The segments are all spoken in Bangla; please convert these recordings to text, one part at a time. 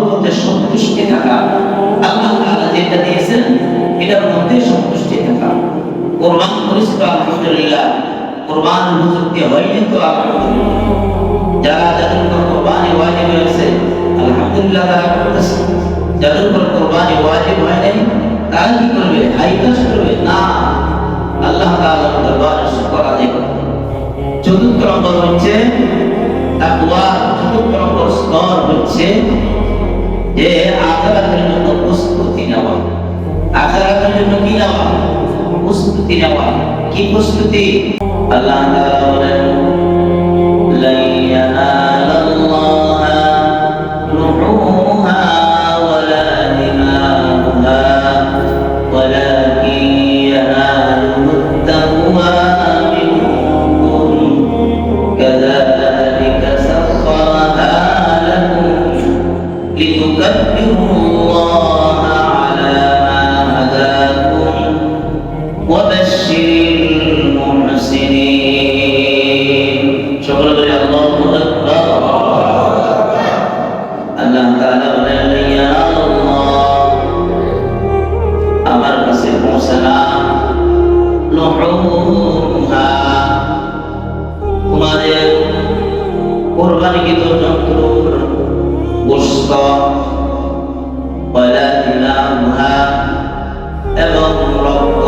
মধ্যে সন্তুষ্টি থাকা, আল্লাহ তাআলা যেটা দিয়েছেন এটার মধ্যে সন্তুষ্টি থাকা। কোরবান করেছি তো আলহামদুলিল্লাহ, কোরবান উপযুক্ত হয়নি তো আলহামদুলিল্লাহ। যাদের উপর কোরবানি ওয়াজিব হয়েছে আলহামদুলিল্লাহ তারা করতেছে, যাদের উপর কোরবানি ওয়াজিব হয় নাই তারা কি করবে? হাইকাস করবে না, আল্লাহ তাআলার দরবারে শুকর আদায় করবে। চতুর্থ নম্বর হচ্ছে তাকওয়া। চতুর্থ নম্বর স্তর হচ্ছে যে আখিরাতের জন্য প্রস্তুতি নেওয়া। আখিরাতের জন্য কি নেওয়া? প্রস্তুতি নেওয়া। কি প্রস্তুতি? আল্লাহ তাআলা বলেন লা ইয়ানালাল্লাহা লুহুমুহা ওয়ালা দিমাউহা ওয়ালাকিন ইয়ানালুহুত তাকওয়া মিনকুম কাযালিকা সাখখারাহা লাকুম লিতুকাব্বিরুল্লাহা আলা মা হাদাকুম ওয়া বাশশিরিল মুহসিনিন। সকলে বলি আল্লাহু আকবার। আল্লাহ তাআলা বলেন লা ইয়ানাল্লাহ, আমার কাছে পৌঁছে না, লুহুমুহা, তোমাদের কোরবানিকৃত জন্তুর গোশত, ওয়ালা দিমাউহা, এবং রক্ত,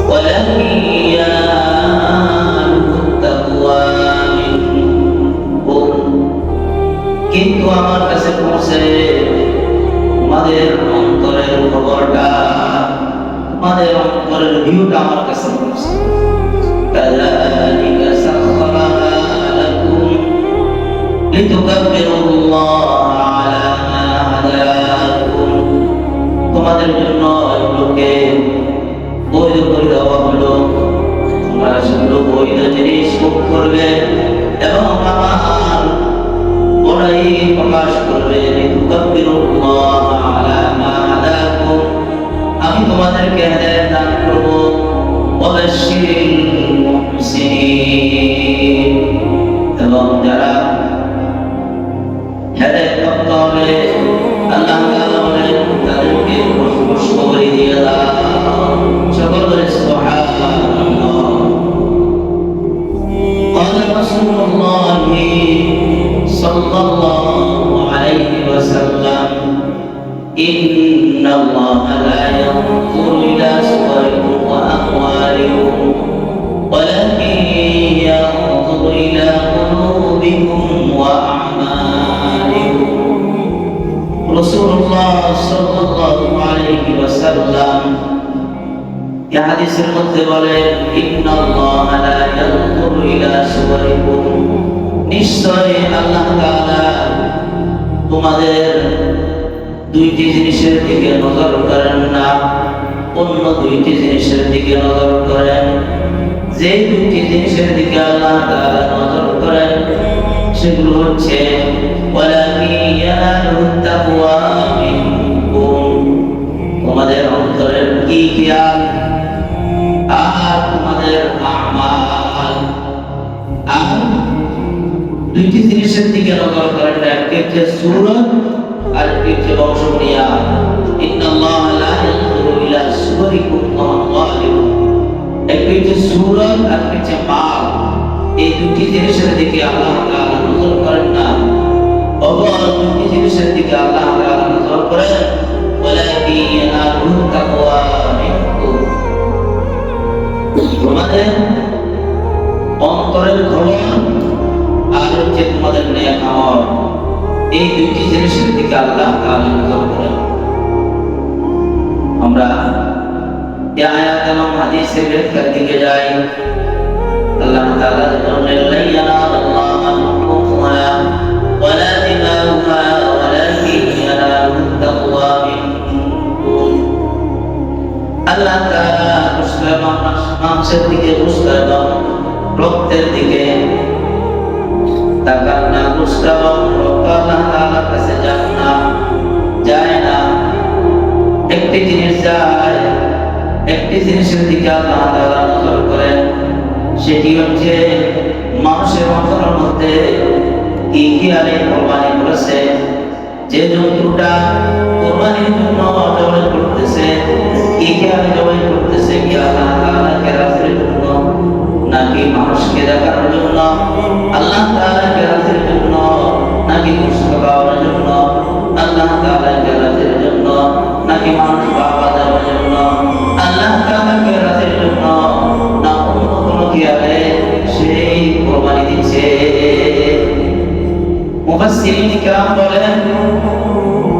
ওয়ালাকিন ইয়ানালুহুত তাকওয়া মিনকুম, কিন্তু আমার কাছে পৌঁছে তোমাদের অন্তরের খবরটা, তোমাদের অন্তরের ভিউটা আমার কাছে পৌঁছে। কাযালিকা সাখখারাহা লাকুম লিতুকাব্বিরুল্লাহা আলা মা হাদাকুম, তোমাদের জন্য এগুলোকে বৈধ করে দেওয়া হলো, তোমরা সেগুলো বৈধ জিনিস ভোগ করবে এবং আমার বড়াই প্রকাশ করবে। লিতুকাব্বিরুল্লাহা আলা মা হাদাকুম, আমি তোমাদেরকে হেদায়েত দান করব। ওয়া বাশশিরিল মুহসিনিন, এবং যারা হেদায়েত প্রাপ্ত হবে আল্লাহ তাআলা বলেন তাদেরকে খুশখবরি দিয়ে দাও। সকল বলে সুবহানাল্লাহ। قال رسول الله صلى الله عليه وسلم إن الله لا ينظر إلى صوركم وأموالكم ولكن ينظر إلى قلوبكم وأعمالكم। রাসূলুল্লাহ সাল্লাল্লাহু আলাইহি ওয়াসাল্লাম এই হাদিসের মধ্যে বলেন ইন্নাল্লাহা লা ইয়ানজুরু ইলা সুওয়ারিকুম, নিশ্চয় আল্লাহ তাআলা তোমাদের দুইটি জিনিসের দিকে নজর করেন না, অন্য দুইটি জিনিসের দিকে নজর করেন। যে দুইটি জিনিসের দিকে আল্লাহ তাআলা নজর করেন সেগুলো হচ্ছে ওয়ালাকিন ইয়ানালুহুত তাকওয়া মিনকুম, তোমাদের অন্তরের কি খেয়াল আর তোমাদের আমাল। আর দুইটি জিনিসের দিকে নজর করেন, একটি হচ্ছে সূরত আর একটি হচ্ছে বংশক্রিয়া। ইন্নাল্লাহা লা ইয়ানজুরু ইলা সুওয়ারিকুম ওয়া আমওয়ালিকুম, একটি হচ্ছে সূরত আর একটি হচ্ছে মাল। এই দুটি জিনিসের দিকে আল্লাহ তাআলা নজর করেন না, অপর দুটি জিনিসের দিকে আল্লাহ তাআলা নজর করেন। ওয়ালাকিন ইয়ানালুহুত তাকওয়া মিনকুম, তোমাদের অন্তরের খবর আর হচ্ছে তোমাদের নেক আমল, এই দুটি জিনিসের দিকে আল্লাহ তাআলা নজর করেন। আমরা এই আয়াত এবং হাদিসের ব্যাখ্যার দিকে যাই। আল্লাহ তাআলা বলেন লা ইয়ানালাল্লাহু লুহুমুহা ওয়ালা দিমাউহা ওয়ালাকিন ইয়ানালুহুত তাকওয়া মিনকুম। আল্লাহ তাআলা মাংসের দিকে, রক্তের দিকে তাকান না। গোশত এবং রক্ত আল্লাহ তাআলার কাছে যায় না। একটি জিনিস যায়, একটি জিনিসের দিকে আল্লাহ তাআলা নজর করেন, সেটি হচ্ছে মানুষের অন্তরের মধ্যে কি খেয়ালে কোরবানি করেছে, যে জন্তুটা কোরবানির জন্য জবাই করতেছে, কি খেয়ালে জবাই করতেছে, কি আল্লাহ তাআলাকে রাতের জন্য নাকি মানুষকে দেখানোর জন্য, আল্লাহ তাআলাকে রাতের জন্য নাকি গোশত খাওয়ানোর জন্য, আল্লাহ তাআলাকে রাতের জন্য নাকি মানুষ বাবা দেওয়ার জন্য, আল্লাহ তাআলাকে রাতের জন্য না অন্য কোনো খেয়ালে সেই কোরবানি দিচ্ছে। মুফাসসিরিন কিরাম বলেন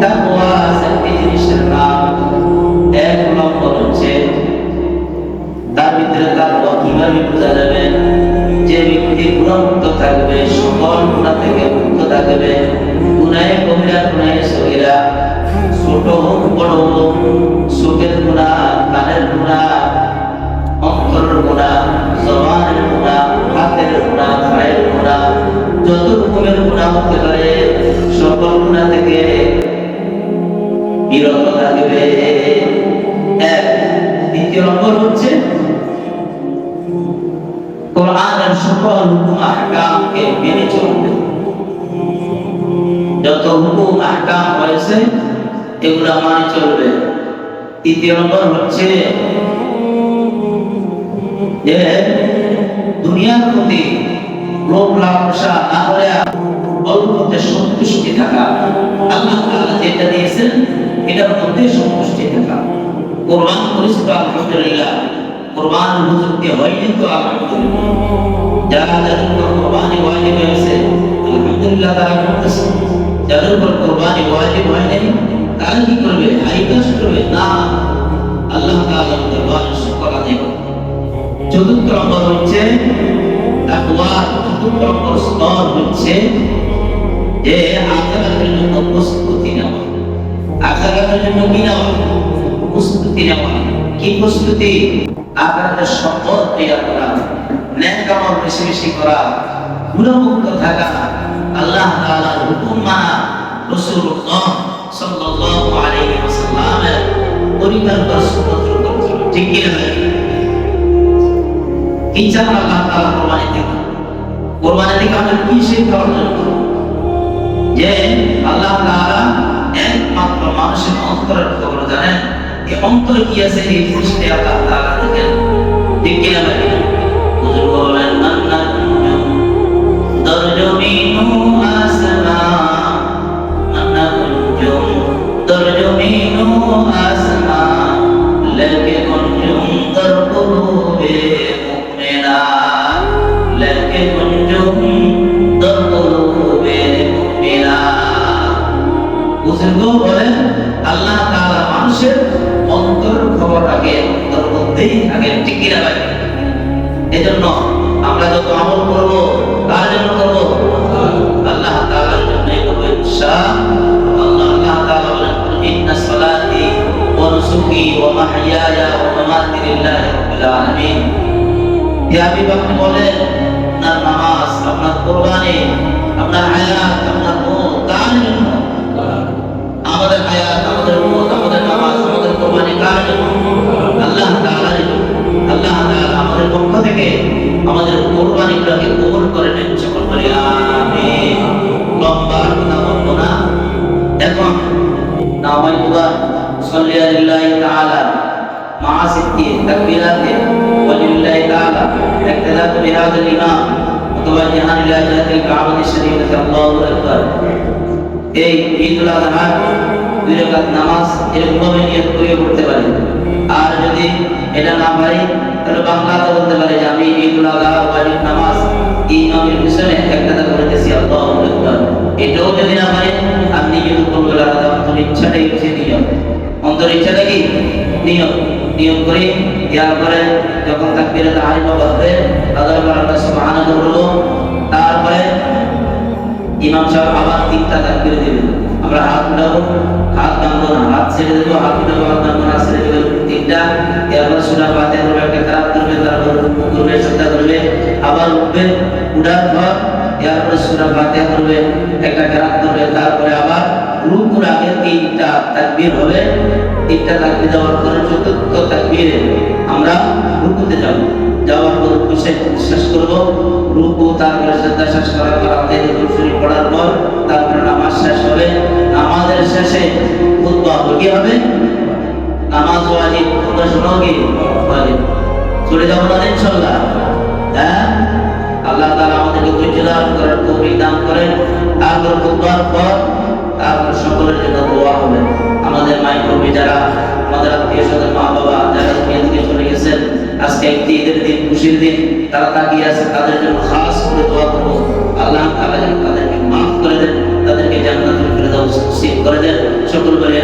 তাকওয়া চারটি জিনিসের নাম। এক নম্বর হচ্ছে তার ভিতরে তাকওয়া কিভাবে বোঝা যাবে? যে ব্যক্তি গুনাহমুক্ত থাকবে, সকল গুনাহ থেকে মুক্ত থাকবে, গুনাহে কবিরা গুনাহে সগীরা, ছোট হোক বড় হোক, চোখের গুনাহ, কানের গুনাহ, অন্তরের গুনাহ, জবানের গুনাহ, হাতের গুনাহ, পায়ের গুনাহ, যত রকমের গুনাহ হতে পারে সকল গুনাহ থেকে বিরত থাকবে। এক। দ্বিতীয় নম্বর হচ্ছে কোরআনের সকল হুকুম আহকামকে মেনে চলবে। যত হুকুম আহকাম হয়েছে এগুলা মানে চলবে। তৃতীয় নম্বর হচ্ছে যে দুনিয়ার প্রতি লোভ লালসা না করে অল্পতে সন্তুষ্টি থাকা, আল্লাহ তাআলা যেটা দিয়েছেন এটার মধ্যে সন্তুষ্টি থাকা। কোরবান করেছে তো আলহামদুলিল্লাহ, কোরবান উপযুক্ত হয়নি তো আলহামদুলিল্লাহ, যারা যাদের উপর কোরবানি ওয়াজিব হয়েছে আলহামদুলিল্লাহ তারা করতেছে, যাদের উপর কোরবানি ওয়াজিব হয় নাই তারা কি করবে? হাইকাস করবে না, আল্লাহ তাআলার দরবারে শুকর আদায় করবে। চতুর্থ নম্বর হচ্ছে তাকওয়া। চতুর্থ নম্বর স্তর হচ্ছে যে আখিরাতের জন্য প্রস্তুতি নেওয়া। আখিরাতের জন্য কি নেওয়া? প্রস্তুতি নেওয়া। কি প্রস্তুতি? আখিরাতের সম্পদ তৈরি করা, নেক আমল বেশি বেশি করা, গুনাহমুক্ত থাকা, আল্লাহ তাআলার হুকুম মানা, রাসূলুল্লাহ সাল্লাল্লাহু আলাইহি ওয়াসাল্লামের পরিকল্পনা সুন্নাত করতে। ঠিক কি না? ইনশাআল্লাহ আল্লাহ তাআলা কোরবানি থেকে আমাদের কি শিক্ষা অর্জন করব? যে আল্লাহ তাআলা একমাত্র মানুষের অন্তরের খবর জানেন। এই অন্তরে কি আছে এই জিনিসটা আল্লাহ তাআলা দেখেন। ঠিক কি না ভাই? হুজুর বলেন আন্না কুনজুম দরজমিনু আসমা, আন্না কুনজুম দরজমিনু আসমা, লাকে কুনজুম দরকুলুবে মুমিনা, লাকে কুনজুম দরকুলুবে মুমিনা। বুঝুন বলেন আল্লাহ তাআলা মানুষের অন্তর খবর রাখে, অন্তর মধ্যেই থাকেন। ঠিক কি না ভাই? এজন্য আমরা যত আমল করব কার জন্য করব? আল্লাহ তাআলার জন্যই করব ইনশাআল্লাহ। আল্লাহ তাআলা বলেন ইন্না সালাতি ওয়া নুসুকি ওয়া মাহইয়ায়া ওয়া মামাতি লিল্লাহি রাব্বিল আলামিন। হে হাবিব, আপনি বলেন আপনার নামাজ, আপনার কুরবানি, আপনার হায়াত, আপনার মওত কার জন্য? আমাদের হায়াত, আমাদের মওত, আমাদের নামাজ, আমাদের কুরবানি কার জন্য? আল্লাহ তাআলার জন্য। আল্লাহ তাআলা আমাদের পক্ষ থেকে আমাদের কুরবানিগুলোকে কবুল করে নেন। সকল বলি আমিন। লম্বা কথা বলবো না। এখন নামাইতুল্লাহ সাল্লাল্লাহু আলাইহি তাআলা মা সিত্তি তাকবীরাতে ওয়ালিল্লাহি তাআলা ইক্তিদাত বিহাযাল ইমাম মুতাওয়াজ্জিহান ইলা জাহাতিল কাবাতি শরীফাতি আল্লাহু আকবার। এই ঈদুল আযহা দুই রাকাত নামাজ এরকমভাবে নিয়ত করে পড়তে পারি। আর যদি এটা না পারি তাহলে বাংলাতে বলতে পারে যে আমি ঈদুল আযহা ওয়াজিব নামাজ ইমামের পিছনে ইক্তিদা করতেছি আল্লাহু আকবার। এটাও যদি না পারি আপনি কিন্তু করবেন আপনার ইচ্ছাটাই হচ্ছে নিয়ত। অন্তর ইচ্ছাটা কি? নিয়ত। নিয়ত করে তারপরে যখন তাকবীরে তাহরিমা বলবে আল্লাহ সুবহানাহু ওয়া তাআলা, তারপরে ইমাম সাহেব আবার তিনটা তাকবীর দিবেন। আমরা হাত উঠাবো, হাত নামাবো না, হাত ছেড়ে দেবো, হাত উঠাবো, হাত নামাবো না, ছেড়ে দেবো, তিনটা। এরপর সূরা ফাতিহা করবে, একটা কিরাত করবে, তারপর রুকু করবে, সিজদা করবে, আবার উঠবে, উঠার পর এরপর সূরা ফাতিহা করবে, একটা কিরাত করবে, তারপরে আবার রুকুর আগে তিনটা তাকবীর হবে। তিনটা তাকবীর দেওয়ার পরে চতুর্থ তাকবীরে আমরা রুকুতে যাব। যাওয়ার পর রুকু শেষ করব, রুকু তারপরে সিজদা শেষ করার পর আয়াতুল কুরসি পড়ার পর তারপরে নামাজ শেষ হবে। নামাজ কি হবে? নামাজ ওয়াজিব, কথা শোনো কি ওয়াজিব। চলে যাবো না ইনশাআল্লাহ? হ্যাঁ, আল্লাহ তাআলা আমাদেরকে ধৈর্য দান করার তৌফিক দান করেন। আর খুতবার পর তারপর সকলের জন্য দোয়া হবে। আমাদের মাইক্রোবি যারা, আমাদের আত্মীয় স্বজন, মা বাবা যারা দুনিয়া থেকে চলে গেছেন, আজকে একটি ঈদের দিন, খুশির দিন, তারা তাকিয়ে আছে, তাদের জন্য খাস করে দোয়া করবো। আল্লাহ তাআলা যেন তাদেরকে মাফ করে দেন, তাদেরকে জান্নাতুল ফেরদাউস নসিব করে দেন। সকল বলে